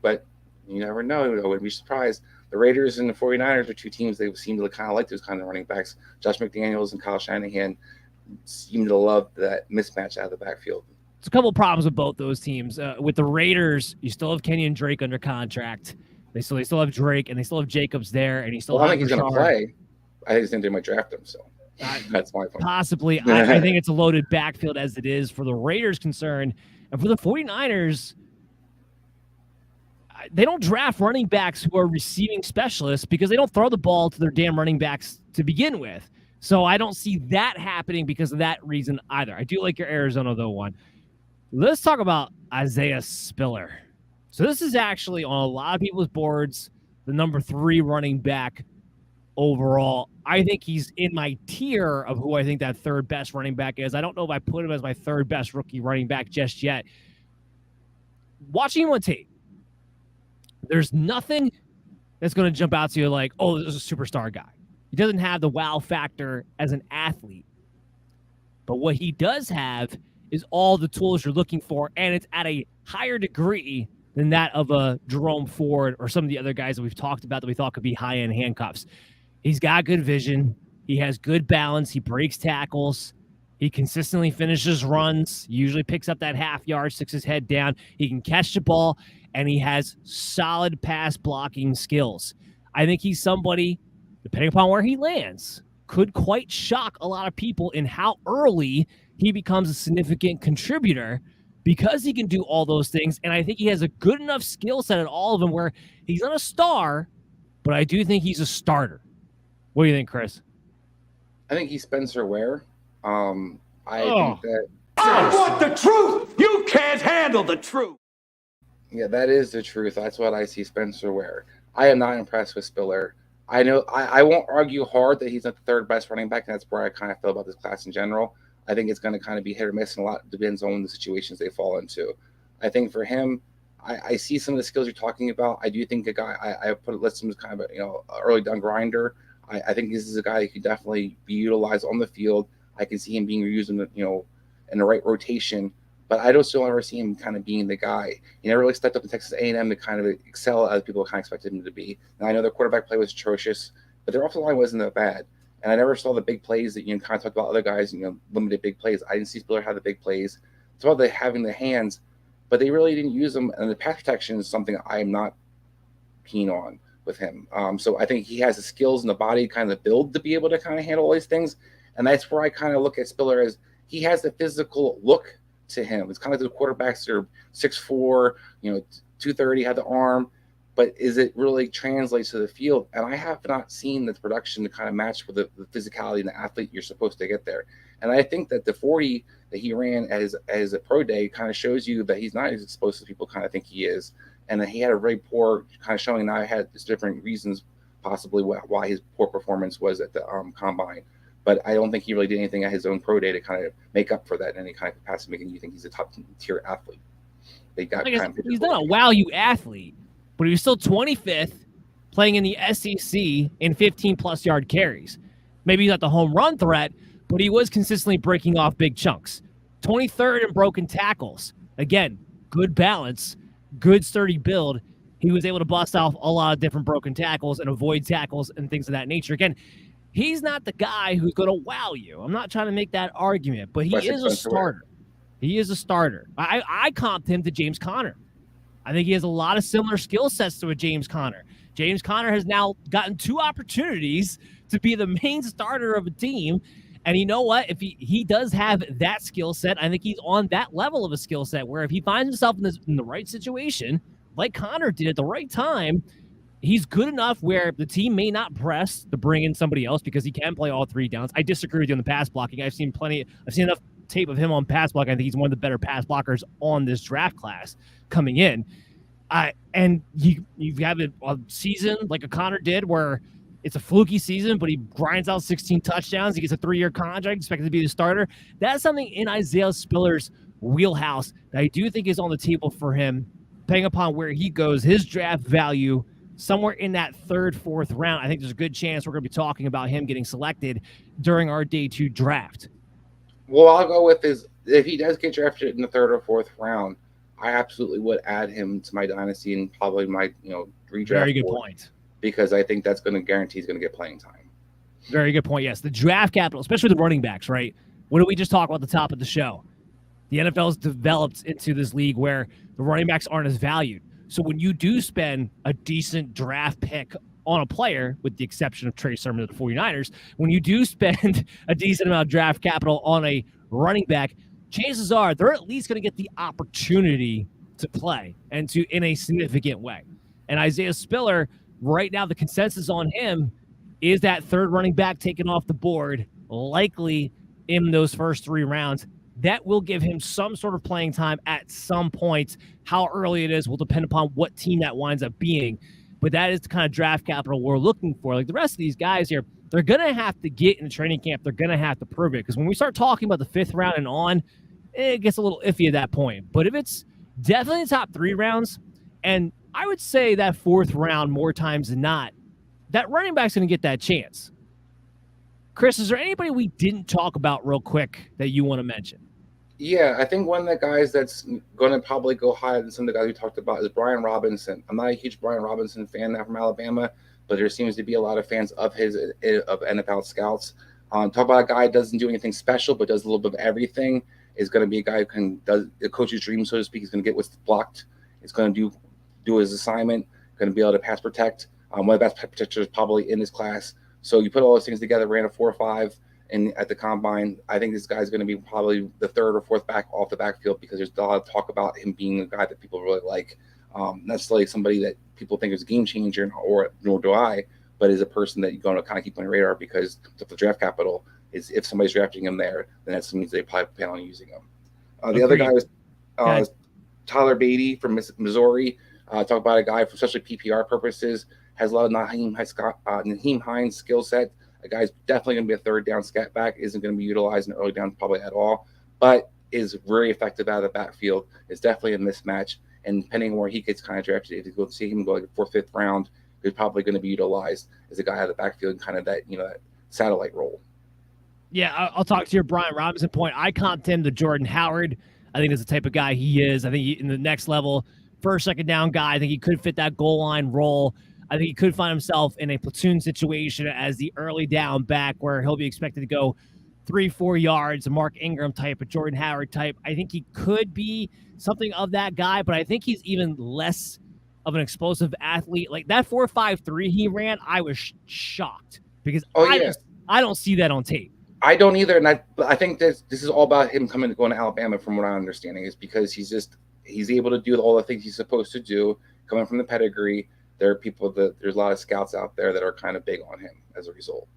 but you never know. I wouldn't be surprised. The Raiders and the 49ers are two teams they seem to kind of like those kind of running backs. Josh McDaniels and Kyle Shanahan seem to love that mismatch out of the backfield. It's a couple of problems with both those teams. With the Raiders, you still have Kenyon Drake under contract. They still have Drake, and they still have Jacobs there, and I think he's going to play. I just think they might draft him, so that's my point. Possibly. I think it's a loaded backfield as it is for the Raiders concerned. And for the 49ers, they don't draft running backs who are receiving specialists because they don't throw the ball to their damn running backs to begin with. So I don't see that happening because of that reason either. I do like your Arizona, though, one. Let's talk about Isaiah Spiller. So this is actually on a lot of people's boards the number 3 running back overall. I think he's in my tier of who I think that third best running back is. I don't know if I put him as my third best rookie running back just yet. Watching him on tape, there's nothing that's going to jump out to you like, oh, this is a superstar guy. He doesn't have the wow factor as an athlete. But what he does have is all the tools you're looking for, and it's at a higher degree than that of a Jerome Ford or some of the other guys that we've talked about that we thought could be high-end handcuffs. He's got good vision. He has good balance. He breaks tackles. He consistently finishes runs, usually picks up that half yard, sticks his head down. He can catch the ball, and he has solid pass blocking skills. I think he's somebody, depending upon where he lands, could quite shock a lot of people in how early he becomes a significant contributor because he can do all those things. And I think he has a good enough skill set at all of them where he's not a star, but I do think he's a starter. What do you think, Chris? I think he's Spencer Ware. I think that... I want the truth! You can't handle the truth! Yeah, that is the truth. That's what I see Spencer Ware. I am not impressed with Spiller. I know I won't argue hard that he's not the third best running back, and that's where I kind of feel about this class in general. I think it's going to kind of be hit or miss, and a lot depends on the situations they fall into. I think for him, I see some of the skills you're talking about. I do think a guy I put it list him as kind of a early down grinder. I think this is a guy who could definitely be utilized on the field. I can see him being used in the right rotation, but I don't still ever see him kind of being the guy. He never really stepped up in Texas A&M to kind of excel as people kind of expected him to be. And I know their quarterback play was atrocious, but their offensive line wasn't that bad. And I never saw the big plays that kind of talked about other guys, limited big plays. I didn't see Spiller have the big plays. It's about having the hands, but they really didn't use them. And the pass protection is something I'm not keen on with him. So I think he has the skills and the body kind of build to be able to kind of handle all these things. And that's where I kind of look at Spiller as he has the physical look to him. It's kind of like the quarterbacks that are 6'4", 230, have the arm. But is it really translates to the field? And I have not seen the production to kind of match with the physicality and the athlete you're supposed to get there. And I think that the 40 that he ran as a pro day kind of shows you that he's not as explosive as people kind of think he is. And that he had a very poor kind of showing. Now I had different reasons possibly why his poor performance was at the combine. But I don't think he really did anything at his own pro day to kind of make up for that in any kind of capacity, making you think he's a top tier athlete. He's not a value athlete. But he was still 25th playing in the SEC in 15-plus yard carries. Maybe he's not the home run threat, but he was consistently breaking off big chunks. 23rd in broken tackles. Again, good balance, good sturdy build. He was able to bust off a lot of different broken tackles and avoid tackles and things of that nature. Again, he's not the guy who's going to wow you. I'm not trying to make that argument, but he is a starter. He is a starter. I comped him to James Conner. I think he has a lot of similar skill sets to a James Conner. James Conner has now gotten 2 opportunities to be the main starter of a team. And you know what? If he does have that skill set, I think he's on that level of a skill set where if he finds himself in the right situation, like Conner did at the right time, he's good enough where the team may not press to bring in somebody else because he can play all 3 downs. I disagree with you on the pass blocking. I've seen enough tape of him on pass blocking. I think he's one of the better pass blockers on this draft class coming in. And you have a season like a Conner did where it's a fluky season, but he grinds out 16 touchdowns. He gets a 3-year contract, expected to be the starter. That's something in Isaiah Spiller's wheelhouse that I do think is on the table for him, depending upon where he goes. His draft value somewhere in that 3rd, 4th round. I think there's a good chance we're going to be talking about him getting selected during our day 2 draft. Well, I'll go with if he does get drafted in the 3rd or 4th round, I absolutely would add him to my dynasty and probably my redraft. Very good point. Because I think that's going to guarantee he's going to get playing time. Very good point. Yes, the draft capital, especially the running backs, right? What did we just talk about at the top of the show? The NFL has developed into this league where the running backs aren't as valued. So when you do spend a decent draft pick on a player, with the exception of Trey Sermon of the 49ers, when you do spend a decent amount of draft capital on a running back, chances are they're at least going to get the opportunity to play and to in a significant way. And Isaiah Spiller, right now, the consensus on him is that third running back taken off the board, likely in those first 3 rounds. That will give him some sort of playing time at some point. How early it is will depend upon what team that winds up being. But that is the kind of draft capital we're looking for. Like the rest of these guys here, they're going to have to get in the training camp. They're going to have to prove it. Because when we start talking about the 5th round and on, it gets a little iffy at that point. But if it's definitely the top 3 rounds, and I would say that 4th round more times than not, that running back's going to get that chance. Chris, is there anybody we didn't talk about real quick that you want to mention? Yeah, I think one of the guys that's going to probably go higher than some of the guys we talked about is Brian Robinson. I'm not a huge Brian Robinson fan now from Alabama, but there seems to be a lot of fans of NFL scouts. Talk about a guy who doesn't do anything special, but does a little bit of everything. Is going to be a guy who does the coach's dream, so to speak. He's going to get what's blocked. He's going to do his assignment. Going to be able to pass protect. One of the best pass protectors probably in this class. So you put all those things together, ran a 4.5. And at the combine, I think this guy's going to be probably the 3rd or 4th back off the backfield because there's a lot of talk about him being a guy that people really like. Necessarily somebody that people think is a game changer, or nor do I, but is a person that you're going to kind of keep on your radar because the draft capital is if somebody's drafting him there, then that means they probably plan on using him. The other guy was Tyler Beatty from Missouri. Talk about a guy for especially PPR purposes, has a lot of Nyheim Hines skill set. A guy's definitely going to be a 3rd down scat back, isn't going to be utilized in early down probably at all, but is very effective out of the backfield. Is definitely a mismatch, and depending on where he gets kind of drafted, if you go see him go like 4th, 5th round, he's probably going to be utilized as a guy out of the backfield in kind of that that satellite role. Yeah, I'll talk to your Brian Robinson point. I comped him to Jordan Howard. I think that's the type of guy he is. I think in the next level, 1st, 2nd down guy, I think he could fit that goal line role. I think he could find himself in a platoon situation as the early down back where he'll be expected to go 3-4 yards, a Mark Ingram type, a Jordan Howard type. I think he could be something of that guy, but I think he's even less of an explosive athlete. Like that 4.53 he ran, I was shocked because I don't see that on tape. I don't either, and I think this is all about him going to Alabama from what I'm understanding, is because he's able to do all the things he's supposed to do, coming from the pedigree. There are people there's a lot of scouts out there that are kind of big on him as a result.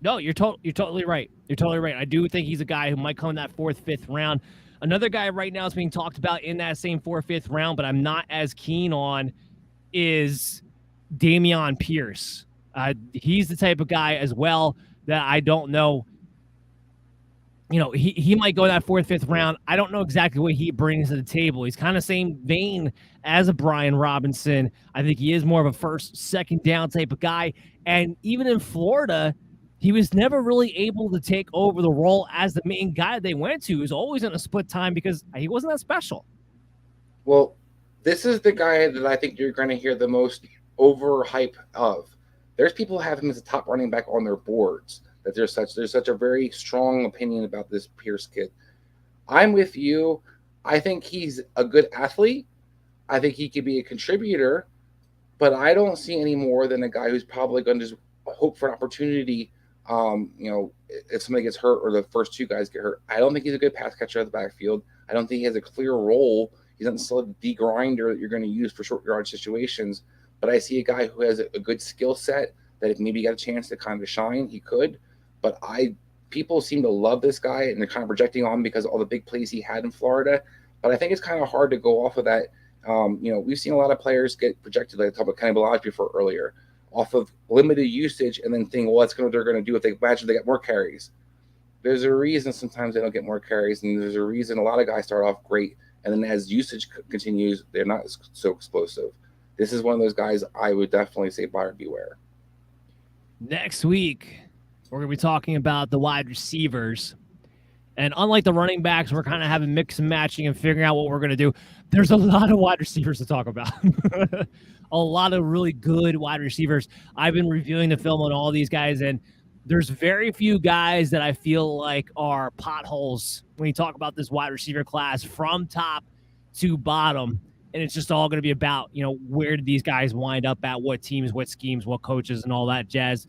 No, you're totally right. You're totally right. I do think he's a guy who might come in that 4th, 5th round. Another guy right now is being talked about in that same 4th, 5th round, but I'm not as keen on is Dameon Pierce. He's the type of guy as well that I don't know. He might go in that 4th, 5th round. I don't know exactly what he brings to the table. He's kind of same vein as a Brian Robinson. I think he is more of a 1st, 2nd down type of guy. And even in Florida, he was never really able to take over the role as the main guy they went to. He was always in a split time because he wasn't that special. Well, this is the guy that I think you're going to hear the most overhype of. There's people who have him as a top running back on their boards. That there's such a very strong opinion about this Pierce kid. I'm with you. I think he's a good athlete. I think he could be a contributor, but I don't see any more than a guy who's probably going to just hope for an opportunity. If somebody gets hurt or the first 2 guys get hurt, I don't think he's a good pass catcher at the backfield. I don't think he has a clear role. He's not necessarily the grinder that you're going to use for short yard situations, but I see a guy who has a good skill set that if maybe got a chance to kind of shine, he could. But people seem to love this guy, and they're kind of projecting on him because of all the big plays he had in Florida. But I think it's kind of hard to go off of that. We've seen a lot of players get projected, like I talked about Kenny Bellage before earlier, off of limited usage, and then think, well, what they're going to do if they get more carries. There's a reason sometimes they don't get more carries, and there's a reason a lot of guys start off great, and then as usage continues, they're not so explosive. This is one of those guys I would definitely say buyer beware. Next week, we're going to be talking about the wide receivers. And unlike the running backs, we're kind of having mix and matching and figuring out what we're going to do. There's a lot of wide receivers to talk about. A lot of really good wide receivers. I've been reviewing the film on all these guys, and there's very few guys that I feel like are potholes when you talk about this wide receiver class from top to bottom. And it's just all going to be about, where did these guys wind up at, what teams, what schemes, what coaches, and all that jazz.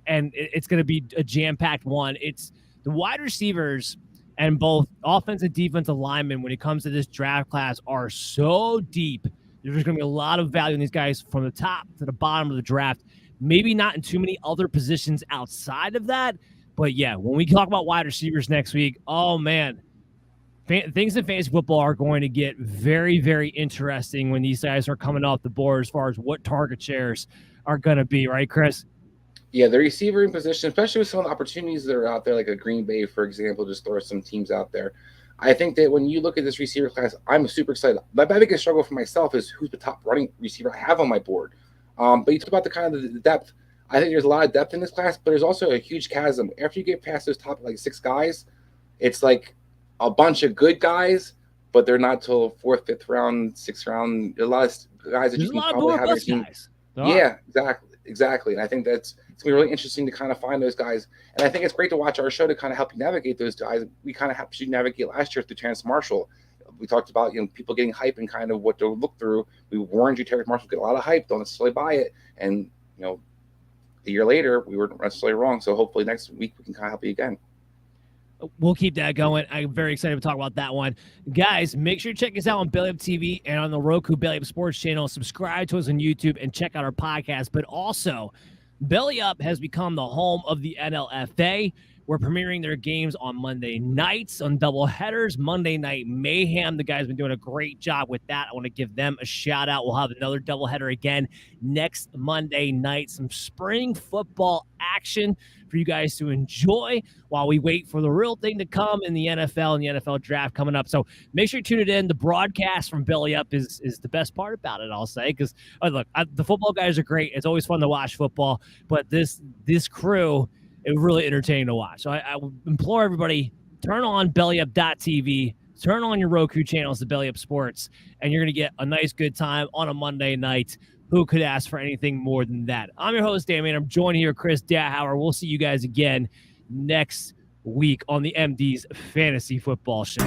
And it's going to be a jam-packed one. It's the wide receivers and both offensive and defensive linemen when it comes to this draft class are so deep. There's going to be a lot of value in these guys from the top to the bottom of the draft. Maybe not in too many other positions outside of that. But, yeah, when we talk about wide receivers next week, oh, man, things in fantasy football are going to get very, very interesting when these guys are coming off the board as far as what target shares are going to be. Right, Chris? Yeah, the receiver in position, especially with some of the opportunities that are out there, like a Green Bay, for example, just throw some teams out there. I think that when you look at this receiver class, I'm super excited. My biggest struggle for myself is who's the top running receiver I have on my board. But you talk about the kind of the depth. I think there's a lot of depth in this class, but there's also a huge chasm. After you get past those top like 6 guys, it's like a bunch of good guys, but they're not till 4th, 5th round, 6th round. A lot of guys that you can probably have your team. Yeah, exactly. And I think it's going to be really interesting to kind of find those guys. And I think it's great to watch our show to kind of help you navigate those guys. We kind of helped you navigate last year through Terrace Marshall. We talked about, people getting hype and kind of what to look through. We warned you Terrace Marshall get a lot of hype. Don't necessarily buy it. And, a year later, we weren't necessarily wrong. So hopefully next week we can kind of help you again. We'll keep that going. I'm very excited to talk about that one. Guys, make sure you check us out on Belly Up TV and on the Roku Belly Up Sports channel. Subscribe to us on YouTube and check out our podcast. But also, Belly Up has become the home of the NLFA. We're premiering their games on Monday nights on double headers. Monday Night Mayhem. The guys have been doing a great job with that. I want to give them a shout out. We'll have another double header again next Monday night. Some spring football action for you guys to enjoy while we wait for the real thing to come in the NFL and the NFL draft coming up. So make sure you tune it in. The broadcast from Belly Up is the best part about it, I'll say, because the football guys are great. It's always fun to watch football, but this crew, it was really entertaining to watch. So I implore everybody, turn on bellyup.tv, turn on your Roku channels to Belly Up Sports, and you're going to get a nice good time on a Monday night. Who could ask for anything more than that? I'm your host, Damian. I'm joined here with Chris Dahauer. We'll see you guys again next week on the MD's Fantasy Football Show.